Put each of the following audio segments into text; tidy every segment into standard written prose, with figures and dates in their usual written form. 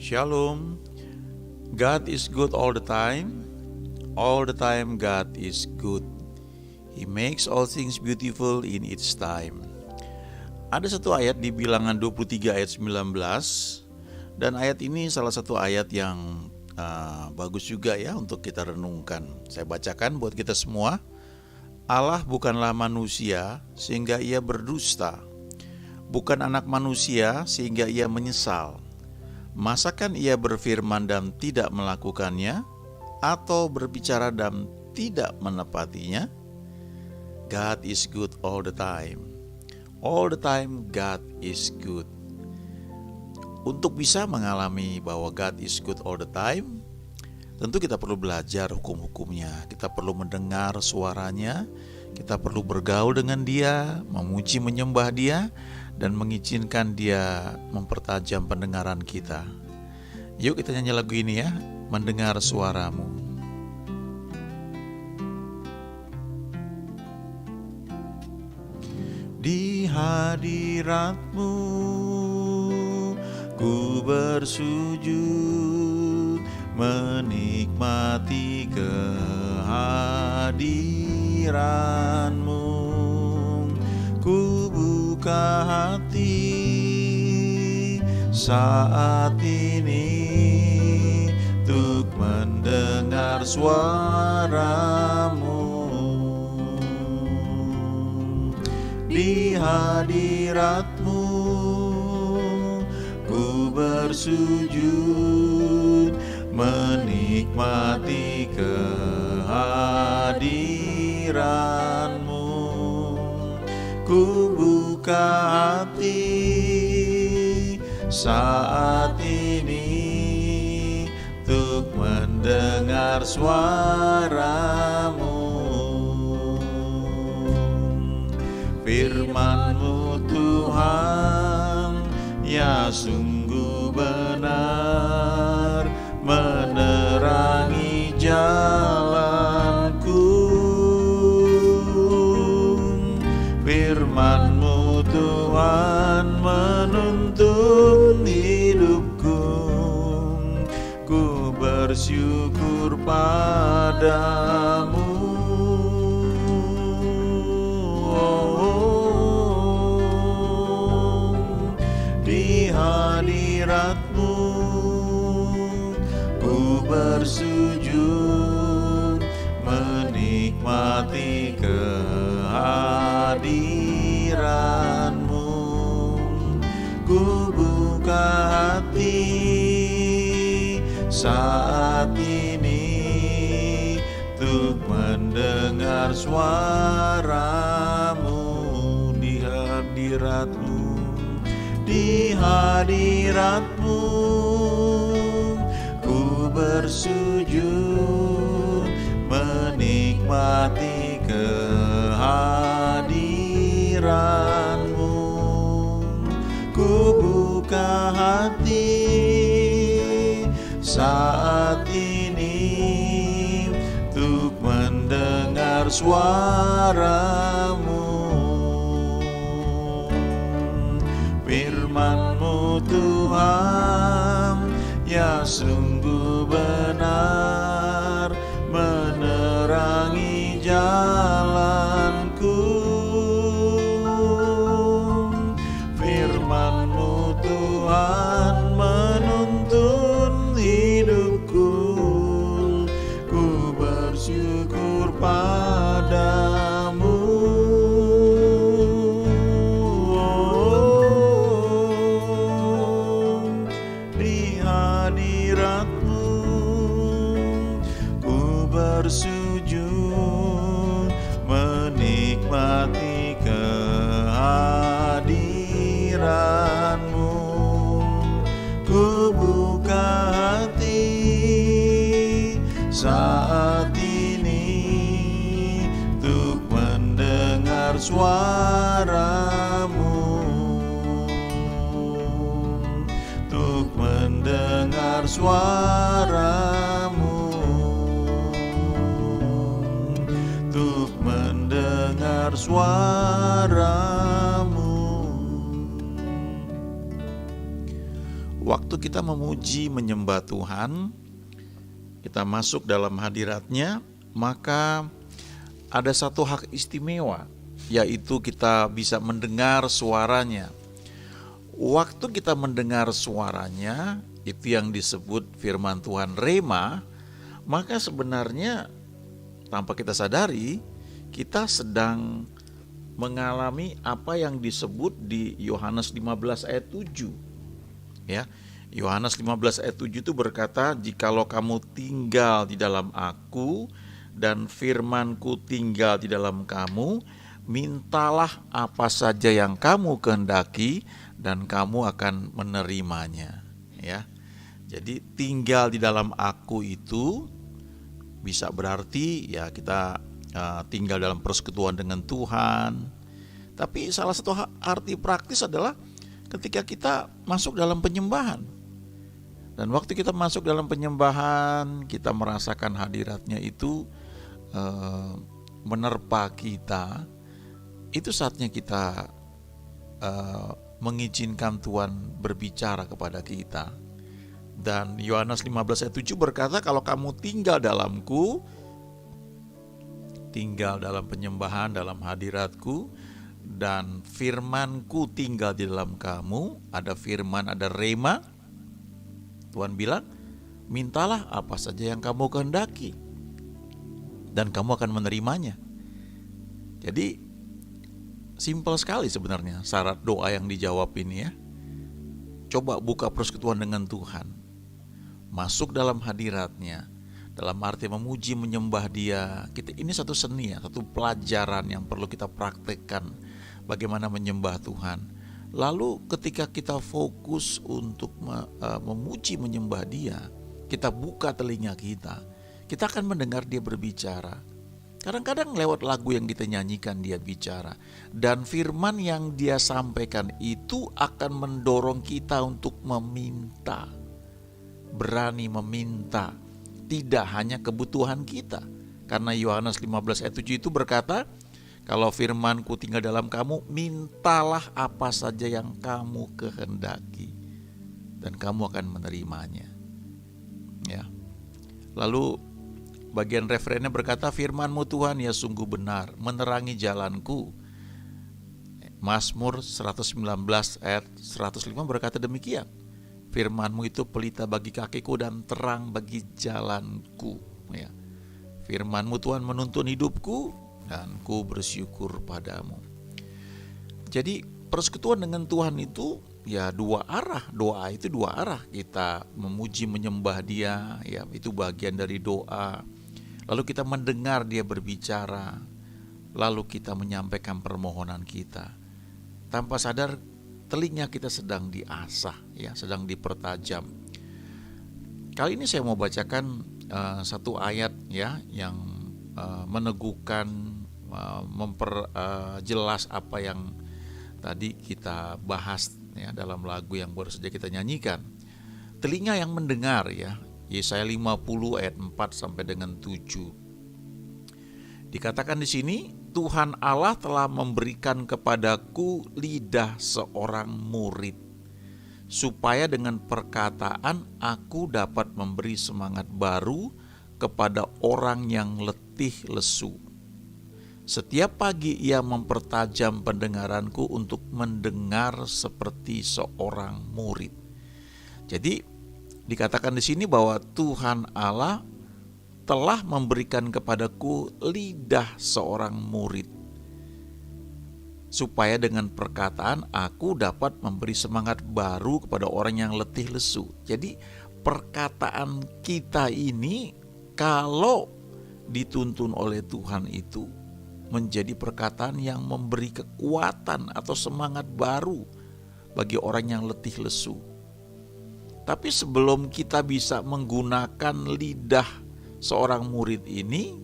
Shalom. God is good all the time. All the time God is good. He makes all things beautiful in its time. Ada satu ayat di Bilangan 23 ayat 19. Dan ayat ini salah satu ayat yang bagus juga ya untuk kita renungkan. Saya bacakan buat kita semua. Allah bukanlah manusia sehingga ia berdusta. Bukan anak manusia sehingga ia menyesal. Masakan ia berfirman dan tidak melakukannya, atau berbicara dan tidak menepatinya? God is good all the time. All the time God is good. Untuk bisa mengalami bahwa God is good all the time, tentu kita perlu belajar hukum-hukumnya. Kita perlu mendengar suaranya. Kita perlu bergaul dengan Dia, memuji menyembah Dia, dan mengizinkan Dia mempertajam pendengaran kita. Yuk kita nyanyi lagu ini ya, mendengar suaramu. Di hadirat-Mu ku bersujud, menikmati kehadiran-Mu. Ku buka hati saat ini untuk mendengar suara-Mu. Di hadirat-Mu ku bersujud, menikmati kehadiran-Mu. Ku buka hati saat ini untuk mendengar suara-Mu. Firman-Mu Tuhan, ya sungguh benar, menerangi jalanku. Firman-Mu Tuhan menuntun hidupku. Ku bersyukur padamu. Di hadirat-Mu ku bersujud, menikmati kehadiran-Mu. Ku buka hati saat ini untuk mendengar suara-Mu. Di hadirat-Mu, di hadirat-Mu ku bersujud, menikmati kehadiran-Mu. Ku buka hati saat ini untuk mendengar suara-Mu. Firman-Mu Tuhan, ya sungguh benar, menerangi jalanku. Firman-Mu Tuhan menuntun hidupku. Ku bersyukur padamu. Di hadirat-Mu ku bersujud, menikmati kehadiran-Mu. Ku buka hati saat ini untuk mendengar suara-Mu. Untuk mendengar suara-Mu. Untuk mendengar suara-Mu. waktu kita memuji menyembah Tuhan, kita masuk dalam hadirat-Nya, maka ada satu hak istimewa, yaitu kita bisa mendengar suaranya. Waktu kita mendengar suaranya, itu yang disebut firman Tuhan Rema, maka sebenarnya tanpa kita sadari, kita sedang mengalami apa yang disebut di Yohanes 15 ayat 7. Ya, Yohanes 15 ayat 7 itu berkata, "Jikalau kamu tinggal di dalam aku dan firman-Ku tinggal di dalam kamu, mintalah apa saja yang kamu kehendaki dan kamu akan menerimanya." Ya. Jadi tinggal di dalam aku itu bisa berarti ya kita tinggal dalam persekutuan dengan Tuhan. Tapi salah satu arti praktis adalah ketika kita masuk dalam penyembahan. Dan waktu kita masuk dalam penyembahan, kita merasakan hadirat-Nya itu menerpa kita. Itu saatnya kita mengizinkan Tuhan berbicara kepada kita. Dan Yohanes 15 ayat 7 berkata, "Kalau kamu tinggal dalamku," tinggal dalam penyembahan, dalam hadirat-Ku, dan firman-Ku tinggal di dalam kamu, ada firman, ada rema. Tuhan bilang, mintalah apa saja yang kamu kehendaki dan kamu akan menerimanya. Jadi simpel sekali sebenarnya syarat doa yang dijawab ini ya. Coba buka persekutuan dengan Tuhan, masuk dalam hadirat-Nya, dalam arti memuji menyembah Dia. Ini satu seni ya, satu pelajaran yang perlu kita praktekkan bagaimana menyembah Tuhan. Lalu ketika kita fokus untuk memuji menyembah Dia, kita buka telinga kita akan mendengar Dia berbicara. Kadang-kadang lewat lagu yang kita nyanyikan Dia bicara. Dan firman yang Dia sampaikan itu akan mendorong kita untuk meminta, berani meminta, tidak hanya kebutuhan kita. Karena Yohanes 15 ayat 7 itu berkata, "Kalau firman-Ku tinggal dalam kamu, mintalah apa saja yang kamu kehendaki dan kamu akan menerimanya." Ya. Lalu bagian referennya berkata, "Firman-Mu Tuhan ya sungguh benar, menerangi jalanku." Mazmur 119 ayat 105 berkata demikian. "Firman-Mu itu pelita bagi kakiku dan terang bagi jalanku." Ya. Firman-Mu Tuhan menuntun hidupku dan ku bersyukur padamu. Jadi persekutuan dengan Tuhan itu ya dua arah. Doa itu dua arah. Kita memuji menyembah Dia, ya itu bagian dari doa. Lalu kita mendengar Dia berbicara. Lalu kita menyampaikan permohonan kita. Tanpa sadar telinga kita sedang diasah, ya, sedang dipertajam. Kali ini saya mau bacakan satu ayat ya yang meneguhkan, memperjelas apa yang tadi kita bahas ya dalam lagu yang baru saja kita nyanyikan. Telinga yang mendengar ya, Yesaya 50 ayat 4 sampai dengan 7. Dikatakan di sini, "Tuhan Allah telah memberikan kepadaku lidah seorang murid, supaya dengan perkataan aku dapat memberi semangat baru kepada orang yang letih lesu. Setiap pagi ia mempertajam pendengaranku untuk mendengar seperti seorang murid." Jadi dikatakan di sini bahwa Tuhan Allah telah memberikan kepadaku lidah seorang murid, supaya dengan perkataan aku dapat memberi semangat baru kepada orang yang letih lesu. Jadi perkataan kita ini kalau dituntun oleh Tuhan itu menjadi perkataan yang memberi kekuatan atau semangat baru bagi orang yang letih lesu. Tapi sebelum kita bisa menggunakan lidah seorang murid ini,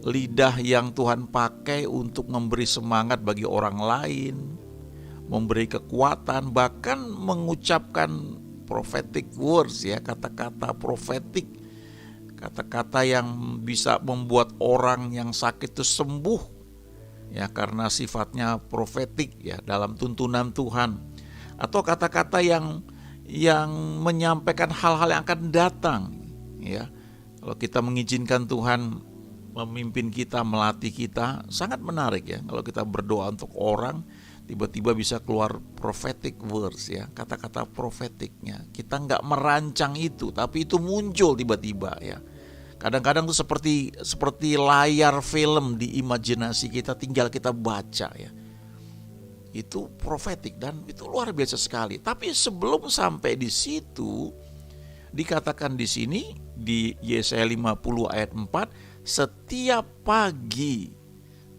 lidah yang Tuhan pakai untuk memberi semangat bagi orang lain, memberi kekuatan, bahkan mengucapkan prophetic words ya, kata-kata profetik, kata-kata yang bisa membuat orang yang sakit itu sembuh ya, karena sifatnya profetik ya dalam tuntunan Tuhan. Atau kata-kata yang yang menyampaikan hal-hal yang akan datang, ya. Kalau kita mengizinkan Tuhan memimpin kita, melatih kita, sangat menarik ya. Kalau kita berdoa untuk orang, tiba-tiba bisa keluar prophetic words ya, kata-kata profetiknya. Kita nggak merancang itu, tapi itu muncul tiba-tiba ya. Kadang-kadang itu seperti layar film di imajinasi kita, tinggal kita baca ya. Itu profetik dan itu luar biasa sekali. Tapi sebelum sampai di situ, dikatakan di sini di Yesaya 50 ayat 4, setiap pagi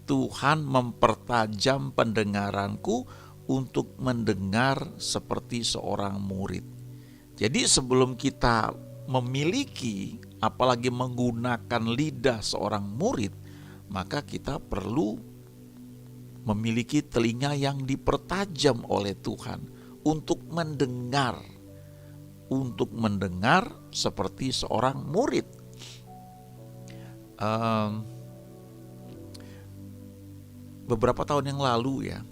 Tuhan mempertajam pendengaranku untuk mendengar seperti seorang murid. Jadi sebelum kita memiliki, apalagi menggunakan lidah seorang murid, maka kita perlu memiliki telinga yang dipertajam oleh Tuhan untuk mendengar seperti seorang murid. Beberapa tahun yang lalu ya,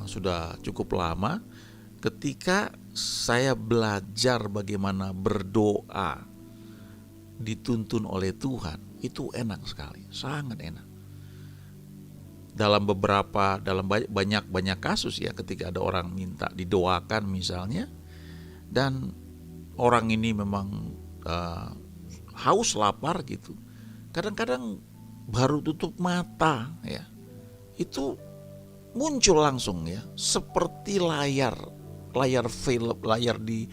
sudah cukup lama, ketika saya belajar bagaimana berdoa dituntun oleh Tuhan, itu enak sekali, sangat enak. Dalam banyak kasus ya, ketika ada orang minta didoakan misalnya, dan orang ini memang haus lapar gitu, kadang-kadang baru tutup mata ya, itu muncul langsung ya, seperti layar film, layar di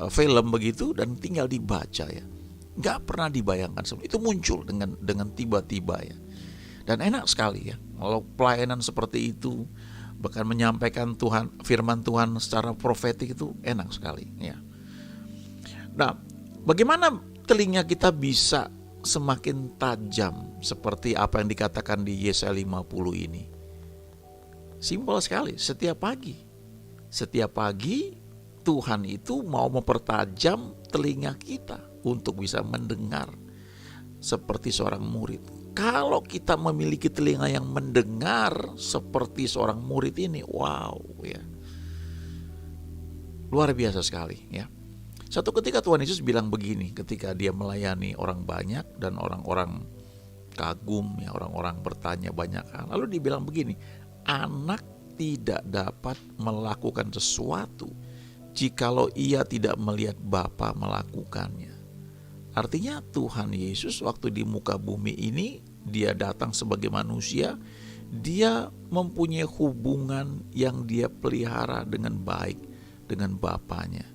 film begitu, dan tinggal dibaca ya. Nggak pernah dibayangkan itu muncul dengan tiba-tiba ya. Dan enak sekali ya, kalau pelayanan seperti itu, bahkan menyampaikan firman Tuhan secara profetik, itu enak sekali ya. Nah, bagaimana telinga kita bisa semakin tajam seperti apa yang dikatakan di Yesaya 50 ini? Simpel sekali, setiap pagi Tuhan itu mau mempertajam telinga kita untuk bisa mendengar seperti seorang murid. Kalau kita memiliki telinga yang mendengar seperti seorang murid ini, wow ya, luar biasa sekali ya. Satu ketika Tuhan Yesus bilang begini, ketika dia melayani orang banyak dan orang-orang kagum ya, orang-orang bertanya banyak hal. Lalu dia bilang begini, anak tidak dapat melakukan sesuatu jikalau ia tidak melihat Bapa melakukannya. Artinya Tuhan Yesus waktu di muka bumi ini, dia datang sebagai manusia, dia mempunyai hubungan yang dia pelihara dengan baik dengan Bapanya.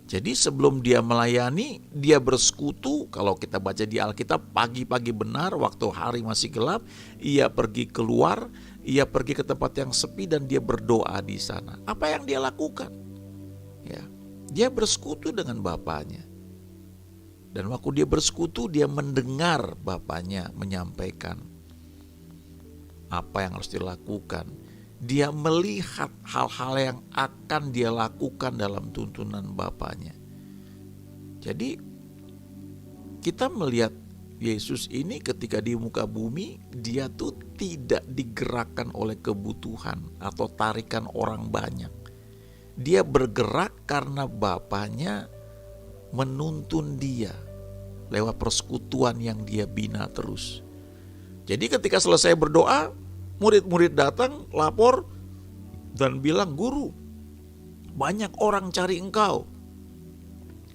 Jadi sebelum dia melayani, dia bersekutu. Kalau kita baca di Alkitab, pagi-pagi benar, waktu hari masih gelap, ia pergi keluar, ia pergi ke tempat yang sepi dan dia berdoa di sana. Apa yang dia lakukan? Ya, dia bersekutu dengan Bapanya. Dan waktu dia bersekutu, dia mendengar Bapanya menyampaikan apa yang harus dilakukan. Dia melihat hal-hal yang akan dia lakukan dalam tuntunan Bapanya. Jadi kita melihat Yesus ini ketika di muka bumi, dia tuh tidak digerakkan oleh kebutuhan atau tarikan orang banyak. Dia bergerak karena Bapanya menuntun dia lewat persekutuan yang dia bina terus. Jadi ketika selesai berdoa, murid-murid datang lapor dan bilang, "Guru, banyak orang cari engkau."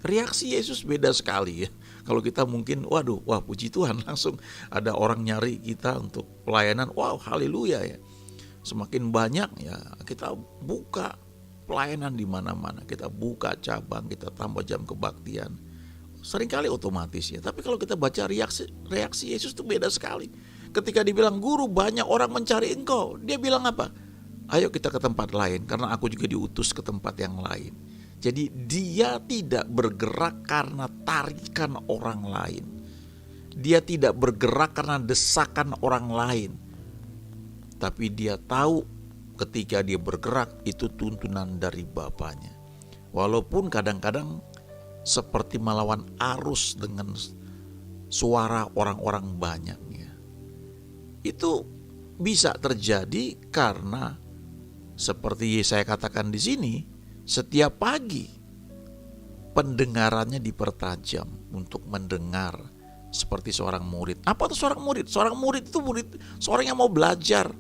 Reaksi Yesus beda sekali ya. Kalau kita mungkin wah puji Tuhan, langsung ada orang nyari kita untuk pelayanan. Wow, haleluya ya. Semakin banyak ya, kita buka pelayanan di mana-mana, kita buka cabang, kita tambah jam kebaktian. Seringkali otomatis ya. Tapi kalau kita baca reaksi Yesus itu beda sekali. Ketika dibilang, "Guru, banyak orang mencari engkau," dia bilang apa? "Ayo kita ke tempat lain, karena aku juga diutus ke tempat yang lain." Jadi dia tidak bergerak karena tarikan orang lain. Dia tidak bergerak karena desakan orang lain. Tapi dia tahu ketika dia bergerak itu tuntunan dari Bapanya. Walaupun kadang-kadang seperti melawan arus dengan suara orang-orang banyaknya. Itu bisa terjadi karena seperti saya katakan di sini, Setiap pagi pendengarannya dipertajam untuk mendengar seperti seorang murid. Apa itu seorang murid? Seorang murid itu seorang yang mau belajar,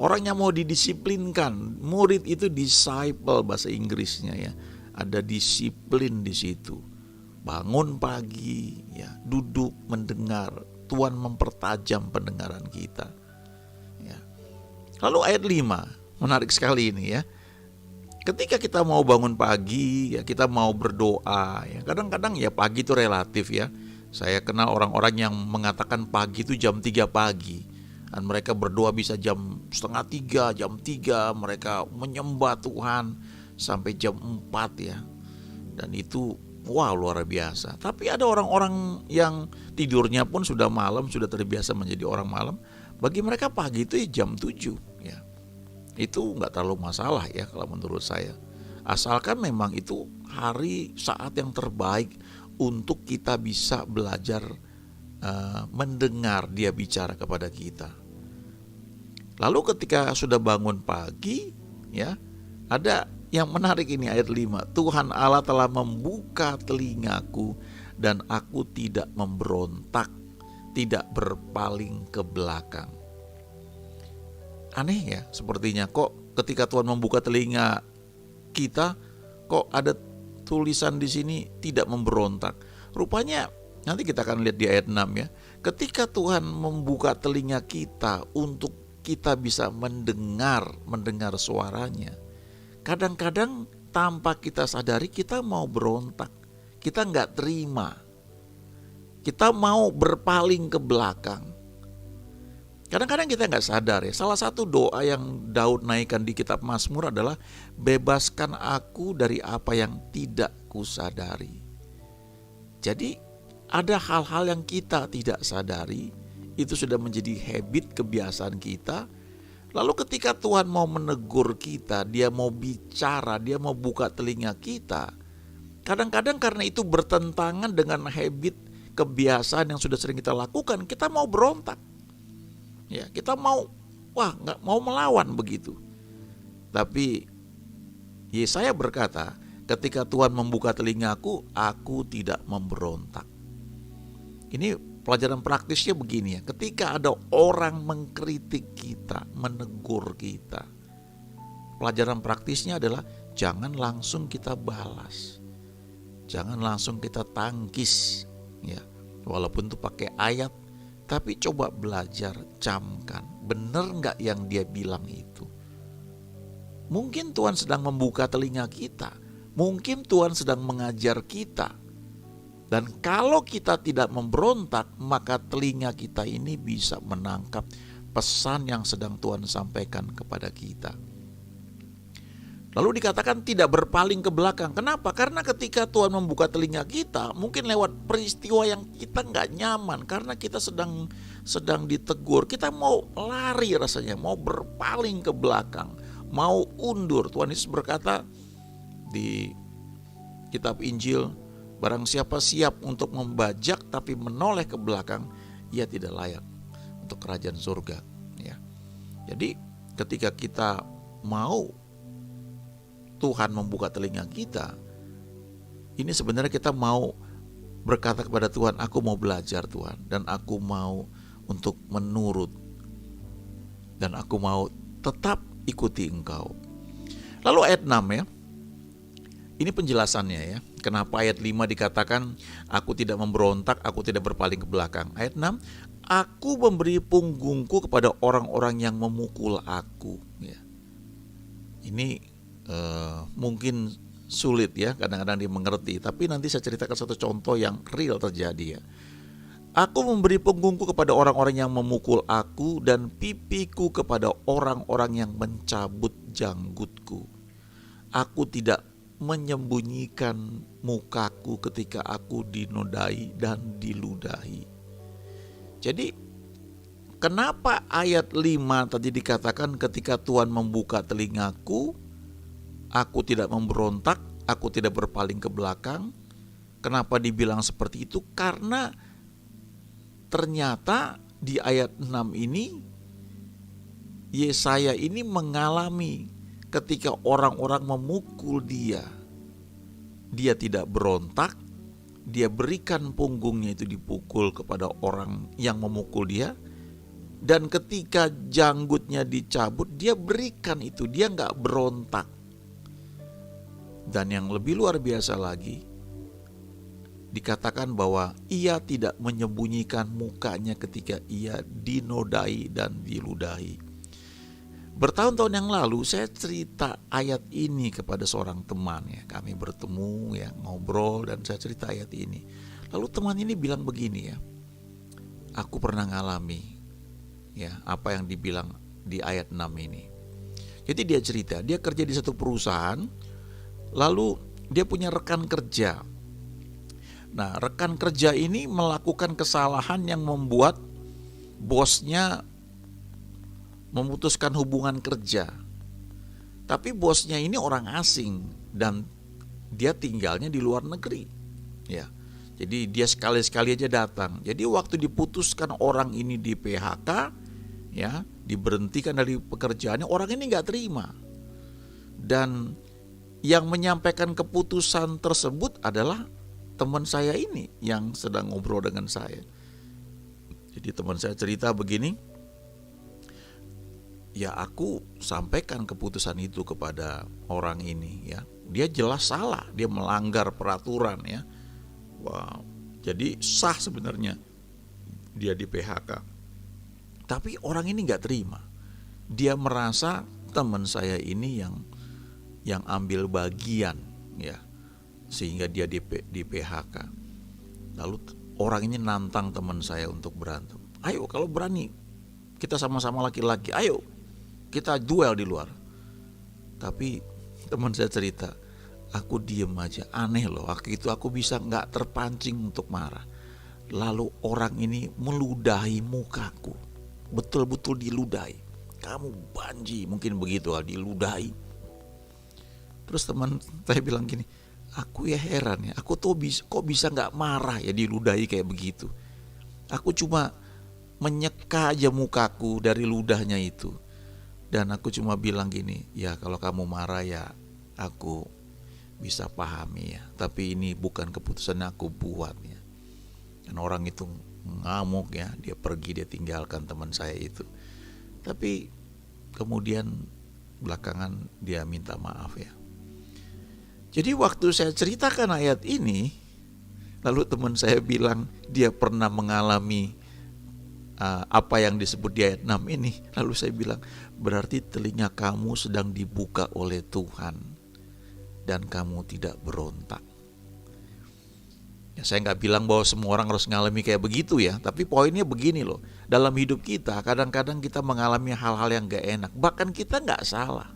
orang yang mau didisiplinkan. Murid itu disciple bahasa Inggrisnya ya. Ada disiplin di situ. Bangun pagi, ya, duduk mendengar. Tuhan mempertajam pendengaran kita. Ya. Lalu ayat 5, menarik sekali ini ya. Ketika kita mau bangun pagi, ya kita mau berdoa, ya kadang-kadang ya pagi itu relatif ya. Saya kenal orang-orang yang mengatakan pagi itu jam 3 pagi. Dan mereka berdoa bisa jam setengah 3, jam 3, mereka menyembah Tuhan sampai jam 4 ya. Dan itu wow, luar biasa. Tapi ada orang-orang yang tidurnya pun sudah malam, sudah terbiasa menjadi orang malam. Bagi mereka pagi itu ya jam 7 ya. Itu nggak terlalu masalah ya kalau menurut saya. Asalkan memang itu hari saat yang terbaik untuk kita bisa belajar mendengar dia bicara kepada kita. Lalu ketika sudah bangun pagi ya, ada yang menarik ini ayat 5. Tuhan Allah telah membuka telingaku dan aku tidak memberontak, tidak berpaling ke belakang. Aneh ya sepertinya, kok ketika Tuhan membuka telinga kita kok ada tulisan di sini tidak memberontak. Rupanya nanti kita akan lihat di ayat 6 ya. Ketika Tuhan membuka telinga kita untuk kita bisa mendengar suaranya. Kadang-kadang tanpa kita sadari kita mau berontak. Kita nggak terima. Kita mau berpaling ke belakang. Kadang-kadang kita nggak sadar ya. Salah satu doa yang Daud naikkan di kitab Mazmur adalah bebaskan aku dari apa yang tidak kusadari. Jadi ada hal-hal yang kita tidak sadari, itu sudah menjadi habit, kebiasaan kita. Lalu ketika Tuhan mau menegur kita, dia mau bicara, dia mau buka telinga kita. Kadang-kadang karena itu bertentangan dengan habit, kebiasaan yang sudah sering kita lakukan, kita mau berontak. Ya, kita nggak mau melawan begitu. Tapi Yesaya berkata, ketika Tuhan membuka telingaku, aku tidak memberontak. Ini pelajaran praktisnya begini ya. Ketika ada orang mengkritik kita, menegur kita, pelajaran praktisnya adalah jangan langsung kita balas, jangan langsung kita tangkis, ya. Walaupun itu pakai ayat. Tapi coba belajar, camkan, benar nggak yang dia bilang itu? Mungkin Tuhan sedang membuka telinga kita, mungkin Tuhan sedang mengajar kita. Dan kalau kita tidak memberontak, maka telinga kita ini bisa menangkap pesan yang sedang Tuhan sampaikan kepada kita. Lalu dikatakan tidak berpaling ke belakang. Kenapa? Karena ketika Tuhan membuka telinga kita, mungkin lewat peristiwa yang kita nggak nyaman, karena kita sedang ditegur, kita mau lari rasanya, mau berpaling ke belakang, mau undur. Tuhan Yesus berkata di kitab Injil, barang siapa siap untuk membajak tapi menoleh ke belakang, ia tidak layak untuk kerajaan surga. Ya. Jadi ketika kita mau Tuhan membuka telinga kita, ini sebenarnya kita mau berkata kepada Tuhan, aku mau belajar Tuhan, dan aku mau untuk menurut, dan aku mau tetap ikuti Engkau. Lalu ayat 6 ya, ini penjelasannya ya, kenapa ayat 5 dikatakan aku tidak memberontak, aku tidak berpaling ke belakang. Ayat 6, aku memberi punggungku kepada orang-orang yang memukul aku. Ya. Ini mungkin sulit ya, kadang-kadang dimengerti, tapi nanti saya ceritakan satu contoh yang real terjadi ya. Aku memberi punggungku kepada orang-orang yang memukul aku dan pipiku kepada orang-orang yang mencabut janggutku. Aku tidak menyembunyikan mukaku ketika aku dinodai dan diludahi. Jadi kenapa ayat 5 tadi dikatakan ketika Tuhan membuka telingaku, aku tidak memberontak, aku tidak berpaling ke belakang. Kenapa dibilang seperti itu? Karena ternyata di ayat 6 ini Yesaya ini mengalami ketika orang-orang memukul dia, dia tidak berontak, dia berikan punggungnya itu dipukul kepada orang yang memukul dia. Dan ketika janggutnya dicabut, dia berikan itu, dia gak berontak. Dan yang lebih luar biasa lagi, dikatakan bahwa ia tidak menyembunyikan mukanya ketika ia dinodai dan diludahi. Bertahun-tahun yang lalu saya cerita ayat ini kepada seorang teman ya. Kami bertemu ya, ngobrol dan saya cerita ayat ini. Lalu teman ini bilang begini ya. Aku pernah ngalami ya apa yang dibilang di ayat 6 ini. Jadi dia cerita, dia kerja di satu perusahaan, lalu dia punya rekan kerja. Nah, rekan kerja ini melakukan kesalahan yang membuat bosnya memutuskan hubungan kerja. Tapi bosnya ini orang asing dan dia tinggalnya di luar negeri. Ya. Jadi dia sekali-sekali aja datang. Jadi waktu diputuskan orang ini di PHK, ya, diberhentikan dari pekerjaannya, orang ini nggak terima. Dan yang menyampaikan keputusan tersebut adalah teman saya ini yang sedang ngobrol dengan saya. Jadi teman saya cerita begini, ya aku sampaikan keputusan itu kepada orang ini ya. Dia jelas salah, dia melanggar peraturan ya. Wow. Jadi sah sebenarnya dia di PHK. Tapi orang ini gak terima. Dia merasa teman saya ini yang ambil bagian ya, sehingga dia di PHK. Lalu orang ini nantang teman saya untuk berantem. Ayo kalau berani, kita sama-sama laki-laki, ayo kita duel di luar. Tapi teman saya cerita, aku diem aja. Aneh loh, waktu itu aku bisa gak terpancing untuk marah. Lalu orang ini meludahi mukaku, betul-betul diludahi. Kamu banji, mungkin begitu lah, diludahi. Terus teman saya bilang gini, aku ya heran ya, aku tuh kok bisa gak marah ya diludahi kayak begitu. Aku cuma menyeka aja mukaku dari ludahnya itu. Dan aku cuma bilang gini, ya kalau kamu marah ya aku bisa pahami ya. Tapi ini bukan keputusan yang aku buat ya. Dan orang itu ngamuk ya, dia pergi, dia tinggalkan teman saya itu. Tapi kemudian belakangan dia minta maaf ya. Jadi waktu saya ceritakan ayat ini, lalu teman saya bilang dia pernah mengalami apa yang disebut di ayat 6 ini. Lalu saya bilang, berarti telinga kamu sedang dibuka oleh Tuhan dan kamu tidak berontak. Ya, saya gak bilang bahwa semua orang harus mengalami kayak begitu ya. Tapi poinnya begini loh, dalam hidup kita kadang-kadang kita mengalami hal-hal yang gak enak. Bahkan kita gak salah.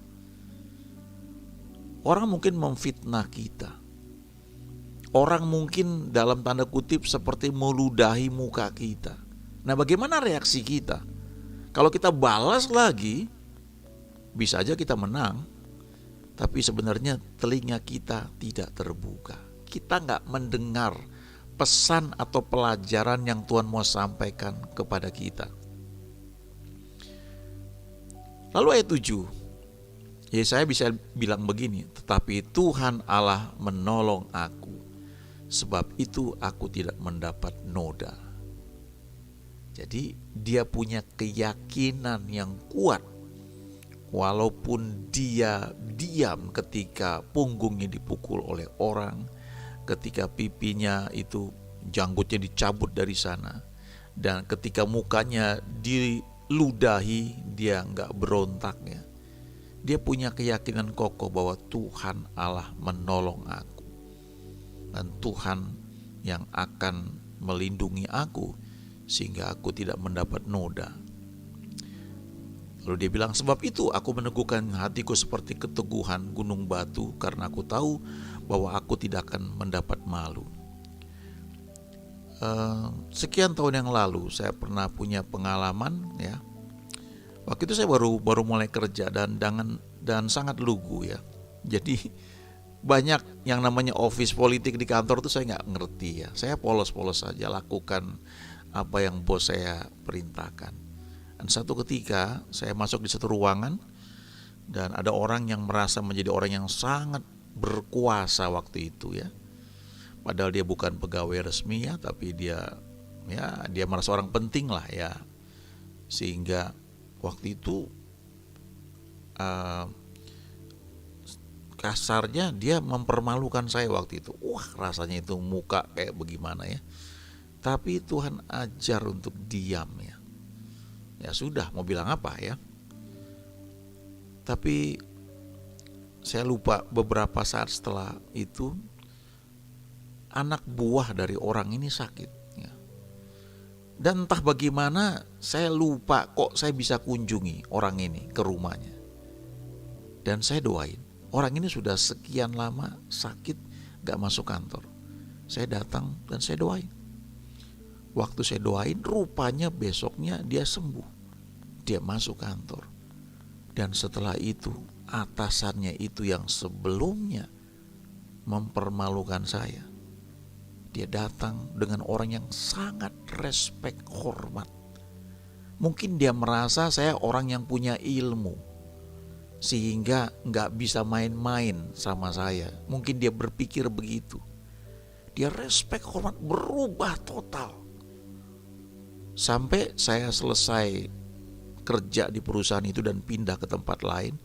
Orang mungkin memfitnah kita. Orang mungkin dalam tanda kutip seperti meludahi muka kita. Nah, bagaimana reaksi kita? Kalau kita balas lagi, bisa aja kita menang. Tapi sebenarnya telinga kita tidak terbuka. Kita gak mendengar pesan atau pelajaran yang Tuhan mau sampaikan kepada kita. Lalu ayat 7. Ya, saya bisa bilang begini, tetapi Tuhan Allah menolong aku. Sebab itu aku tidak mendapat noda. Jadi dia punya keyakinan yang kuat. Walaupun dia diam ketika punggungnya dipukul oleh orang, ketika pipinya itu janggutnya dicabut dari sana, dan ketika mukanya diludahi, dia gak berontak ya. Dia punya keyakinan kokoh bahwa Tuhan Allah menolong aku. Dan Tuhan yang akan melindungi aku sehingga aku tidak mendapat noda. Lalu dia bilang, sebab itu aku meneguhkan hatiku seperti keteguhan gunung batu, karena aku tahu bahwa aku tidak akan mendapat malu. Sekian tahun yang lalu saya pernah punya pengalaman ya. Waktu itu saya baru mulai kerja dan sangat lugu ya. Jadi banyak yang namanya office politik di kantor itu saya nggak ngerti ya. Saya polos-polos saja lakukan apa yang bos saya perintahkan. Dan satu ketika saya masuk di satu ruangan, Dan ada orang yang merasa menjadi orang yang sangat berkuasa waktu itu ya. Padahal dia bukan pegawai resmi ya, tapi dia merasa orang penting lah ya. Sehingga waktu itu kasarnya dia mempermalukan saya waktu itu. Wah, rasanya itu muka kayak bagaimana ya. Tapi Tuhan ajar untuk diam ya. Ya sudah, mau bilang apa ya. Tapi saya lupa, beberapa saat setelah itu anak buah dari orang ini sakit ya. Dan entah bagaimana saya lupa kok saya bisa kunjungi orang ini ke rumahnya. Dan saya doain. Orang ini sudah sekian lama sakit, gak masuk kantor. Saya datang dan saya doain. Waktu saya doain, rupanya besoknya dia sembuh. Dia masuk kantor. Dan setelah itu, atasannya itu yang sebelumnya mempermalukan saya, dia datang dengan orang yang sangat respek, hormat. Mungkin dia merasa saya orang yang punya ilmu, sehingga gak bisa main-main sama saya. Mungkin dia berpikir begitu. Dia respek, hormat, berubah total. Sampai saya selesai kerja di perusahaan itu dan pindah ke tempat lain,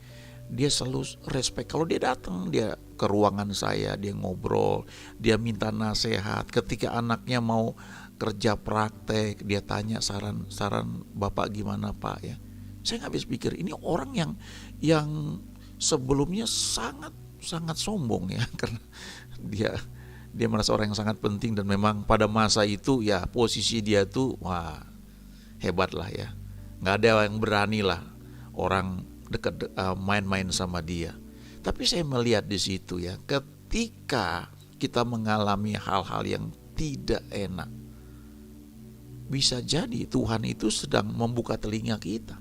dia selalu respect. Kalau dia datang, dia ke ruangan saya, dia ngobrol, dia minta nasihat. Ketika anaknya mau kerja praktek, dia tanya saran bapak gimana pak ya. Saya nggak bisa pikir ini orang yang sebelumnya sangat sombong ya, karena dia merasa orang yang sangat penting. Dan memang pada masa itu ya posisi dia tuh wah hebat lah ya. Nggak ada yang berani lah orang dekat main-main sama dia. Tapi saya melihat di situ ya, ketika kita mengalami hal-hal yang tidak enak, bisa jadi Tuhan itu sedang membuka telinga kita.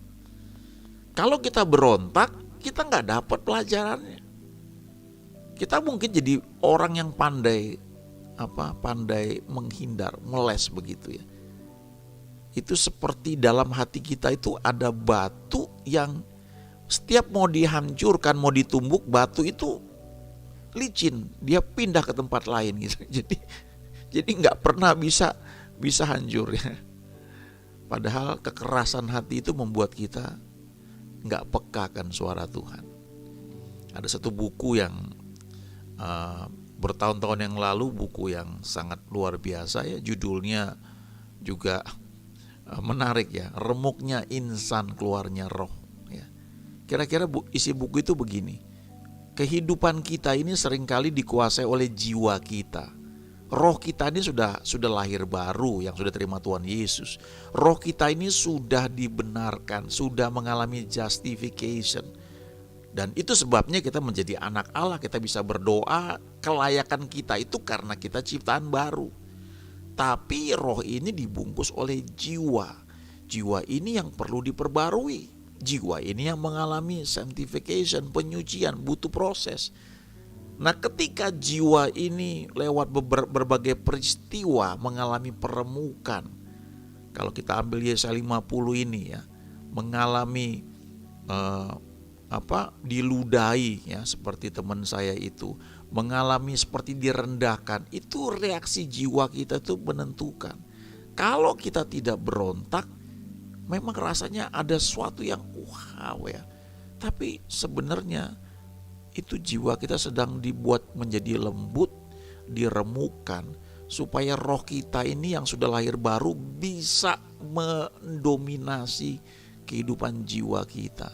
Kalau kita berontak, kita nggak dapat pelajarannya. Kita mungkin jadi orang yang pandai menghindar, meles begitu ya. Itu seperti dalam hati kita itu ada batu yang setiap mau dihancurkan, mau ditumbuk, batu itu licin, dia pindah ke tempat lain gitu. Jadi nggak pernah bisa hancur ya. Padahal kekerasan hati itu membuat kita nggak peka kan suara Tuhan. Ada satu buku yang bertahun-tahun yang lalu, buku yang sangat luar biasa ya, judulnya juga menarik ya, Remuknya Insan Keluarnya Roh ya. Kira-kira isi buku itu begini. Kehidupan kita ini seringkali dikuasai oleh jiwa kita. Roh kita ini sudah lahir baru yang sudah terima Tuhan Yesus. Roh kita ini sudah dibenarkan, sudah mengalami justification. Dan itu sebabnya kita menjadi anak Allah, kita bisa berdoa, kelayakan kita itu karena kita ciptaan baru. Tapi roh ini dibungkus oleh jiwa. Jiwa ini yang perlu diperbarui. Jiwa ini yang mengalami sanctification, penyucian, butuh proses. Nah, ketika jiwa ini lewat berbagai peristiwa mengalami peremukan. Kalau kita ambil Yesaya 50 ini ya, mengalami diludahi ya, seperti teman saya itu, mengalami seperti direndahkan. Itu reaksi jiwa kita itu menentukan. Kalau kita tidak berontak, memang rasanya ada sesuatu yang wow ya. Tapi sebenarnya itu jiwa kita sedang dibuat menjadi lembut, diremukkan, supaya roh kita ini yang sudah lahir baru bisa mendominasi kehidupan jiwa kita.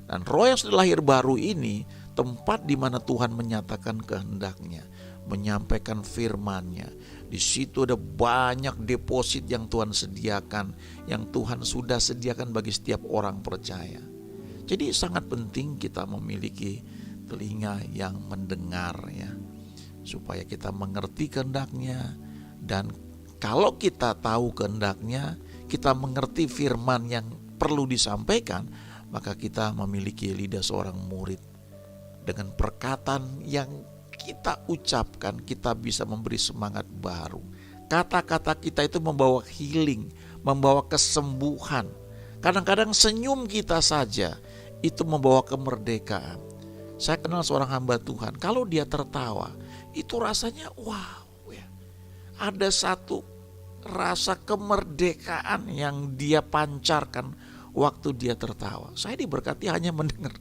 Dan roh yang sudah lahir baru ini tempat di mana Tuhan menyatakan kehendaknya, menyampaikan firman-Nya. Di situ ada banyak deposit yang Tuhan sediakan, yang Tuhan sudah sediakan bagi setiap orang percaya. Jadi sangat penting kita memiliki telinga yang mendengar ya, supaya kita mengerti kehendak-Nya. Dan kalau kita tahu kehendak-Nya, kita mengerti firman yang perlu disampaikan, maka kita memiliki lidah seorang murid. Dengan perkataan yang kita ucapkan, kita bisa memberi semangat baru. Kata-kata kita itu membawa healing, membawa kesembuhan. Kadang-kadang senyum kita saja itu membawa kemerdekaan. Saya kenal seorang hamba Tuhan, kalau dia tertawa, itu rasanya wow ya. Ada satu rasa kemerdekaan yang dia pancarkan waktu dia tertawa. Saya diberkati hanya mendengar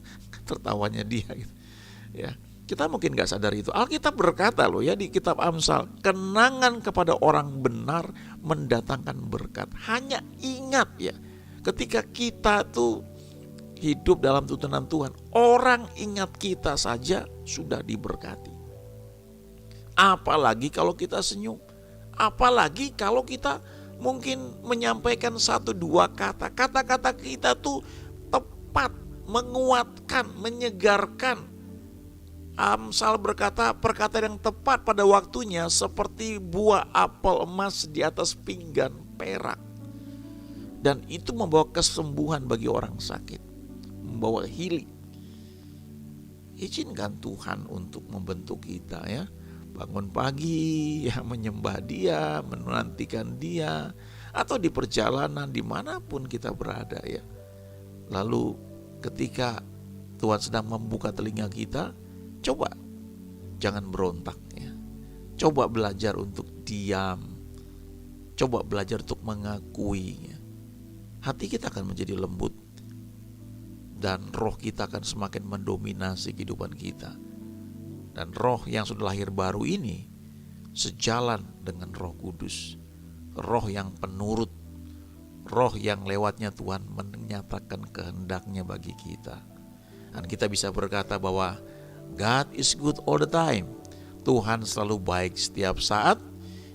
tertawanya dia gitu. Ya, kita mungkin gak sadar itu. Alkitab berkata loh ya di kitab Amsal, kenangan kepada orang benar mendatangkan berkat. Hanya ingat ya, ketika kita tuh hidup dalam tuntunan Tuhan, orang ingat kita saja sudah diberkati. Apalagi kalau kita senyum, apalagi kalau kita mungkin menyampaikan 1-2 kata. Kata-kata kita tuh tepat, menguatkan, menyegarkan. Amsal berkata, perkataan yang tepat pada waktunya seperti buah apel emas di atas pinggan perak. Dan itu membawa kesembuhan bagi orang sakit, membawa healing. Izinkan Tuhan untuk membentuk kita ya. Bangun pagi ya, menyembah Dia, menantikan Dia, atau di perjalanan dimanapun kita berada ya. Lalu ketika Tuhan sedang membuka telinga kita, coba jangan berontak ya. Coba belajar untuk diam. Coba belajar untuk mengakui ya. Hati kita akan menjadi lembut dan roh kita akan semakin mendominasi kehidupan kita. Dan roh yang sudah lahir baru ini sejalan dengan Roh Kudus, roh yang penurut, roh yang lewatnya Tuhan menyatakan kehendaknya bagi kita. Dan kita bisa berkata bahwa God is good all the time. Tuhan selalu baik setiap saat.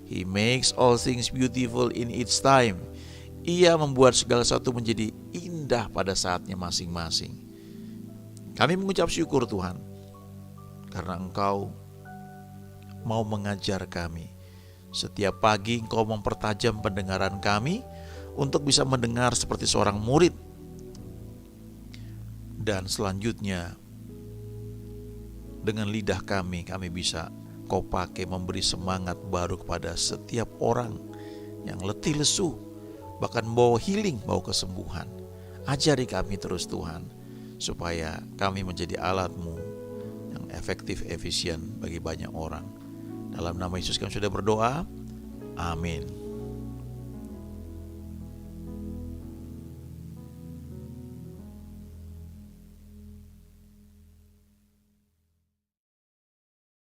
He makes all things beautiful in its time. Ia membuat segala sesuatu menjadi indah pada saatnya masing-masing. Kami mengucap syukur Tuhan, karena Engkau mau mengajar kami. Setiap pagi Engkau mempertajam pendengaran kami untuk bisa mendengar seperti seorang murid. Dan selanjutnya dengan lidah kami bisa Kau pakai memberi semangat baru kepada setiap orang yang letih lesu, bahkan bawa healing, bawa kesembuhan. Ajari kami terus Tuhan, supaya kami menjadi alat-Mu yang efektif, efisien bagi banyak orang. Dalam nama Yesus kami sudah berdoa. Amin.